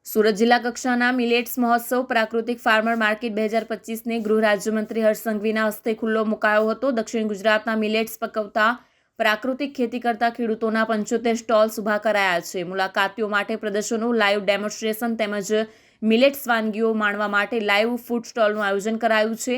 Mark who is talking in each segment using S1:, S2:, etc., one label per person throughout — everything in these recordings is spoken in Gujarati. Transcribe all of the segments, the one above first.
S1: સુરત જિલ્લા કક્ષાના મિલેટ્સ મહોત્સવ પ્રાકૃતિક ફાર્મર માર્કેટ 2025ને ગૃહ રાજ્યમંત્રી હર્ષ સંઘવીના હસ્તે ખુલ્લો મુકાયો હતો. દક્ષિણ ગુજરાતના મિલેટ્સ પકવતા પ્રાકૃતિક ખેતી કરતા ખેડૂતોના 75 સ્ટોલ્સ ઊભા કરાયા છે. મુલાકાતીઓ માટે પ્રદર્શનો, લાઈવ ડેમોન્સ્ટ્રેશન તેમજ મિલેટ્સ વાનગીઓ માણવા માટે લાઈવ ફૂડ સ્ટોલનું આયોજન કરાયું છે.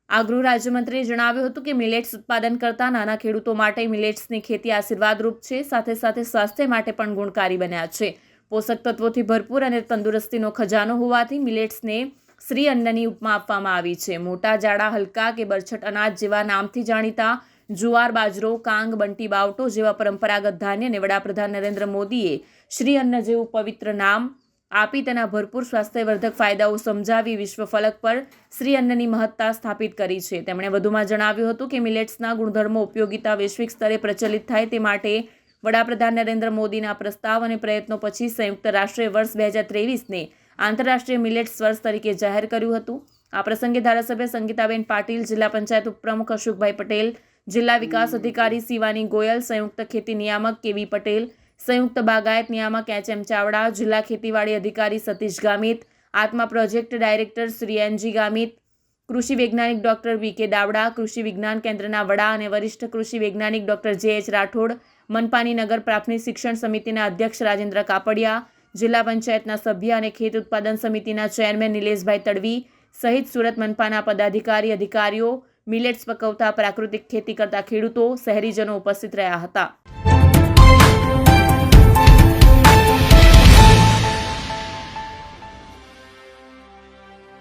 S1: આ ગૃહ રાજ્યમંત્રીએ જણાવ્યું હતું કે મિલેટ્સ ઉત્પાદન કરતા નાના ખેડૂતો માટે મિલેટ્સની ખેતી આશીર્વાદરૂપ છે. સાથે સાથે સ્વાસ્થ્ય માટે પણ ગુણકારી બન્યા છે. પોષક તત્વોથી ભરપૂર અને તંદુરસ્તીનો ખજાનો હોવાથી મિલેટ્સને શ્રી અન્નની ઉપમા આપવામાં આવી છે. મોટા, જાડા, હલકા કે બરછટ અનાજ જેવા નામથી જાણીતા જુવાર, બાજરો, કાંગ, બંટી બાવટો જેવા પરંપરાગત ધાન્યને વડાપ્રધાન નરેન્દ્ર મોદીએ શ્રી અન્ન જેવું પવિત્ર નામ આપી તેના ભરપૂર સ્વાસ્થ્યવર્ધક ફાયદાઓ સમજાવી વિશ્વ ફલક પર શ્રી અન્નની મહત્તા સ્થાપિત કરી છે. તેમણે વધુમાં જણાવ્યું હતું કે મિલેટ્સના ગુણધર્મો ઉપયોગિતા વૈશ્વિક સ્તરે પ્રચલિત થાય તે માટે વડાપ્રધાન નરેન્દ્ર મોદીના પ્રસ્તાવ અને પ્રયત્નો પછી સંયુક્ત રાષ્ટ્રે વર્ષ 2023ને આંતરરાષ્ટ્રીય મિલેટ્સ વર્ષ તરીકે જાહેર કર્યું હતું. આ પ્રસંગે ધારાસભ્ય સંગીતાબેન પાટીલ, જિલ્લા પંચાયત ઉપપ્રમુખ અશોકભાઈ પટેલ, જિલ્લા વિકાસ અધિકારી શિવાની ગોયલ, સંયુક્ત ખેતી નિયામક કેવી પટેલ, સંયુક્ત બાગાયત નિયામક એચ.એમ. ચાવડા, જિલ્લા ખેતીવાડી અધિકારી સતીશ ગામિત, આત્મા પ્રોજેક્ટ ડાયરેક્ટર શ્રી એન.જી. ગામિત, કૃષિ વૈજ્ઞાનિક ડોક્ટર વી.કે. દાવડા, કૃષિ વિજ્ઞાન કેન્દ્રના વડા અને વરિષ્ઠ કૃષિ વૈજ્ઞાનિક ડોક્ટર જે.એચ. રાઠોડ, મનપાની નગર પ્રાથમિક શિક્ષણ સમિતિના અધ્યક્ષ રાજેન્દ્ર કાપડિયા, જિલ્લા પંચાયતના સભ્ય અને ખેત ઉત્પાદન સમિતિના ચેરમેન નિલેશભાઈ તડવી સહિત સુરત મનપાના પદાધિકારી, અધિકારીઓ, મિલેટ્સ પકવતા પ્રાકૃતિક ખેતી કરતા ખેડૂતો, શહેરીજનો ઉપસ્થિત રહ્યા હતા.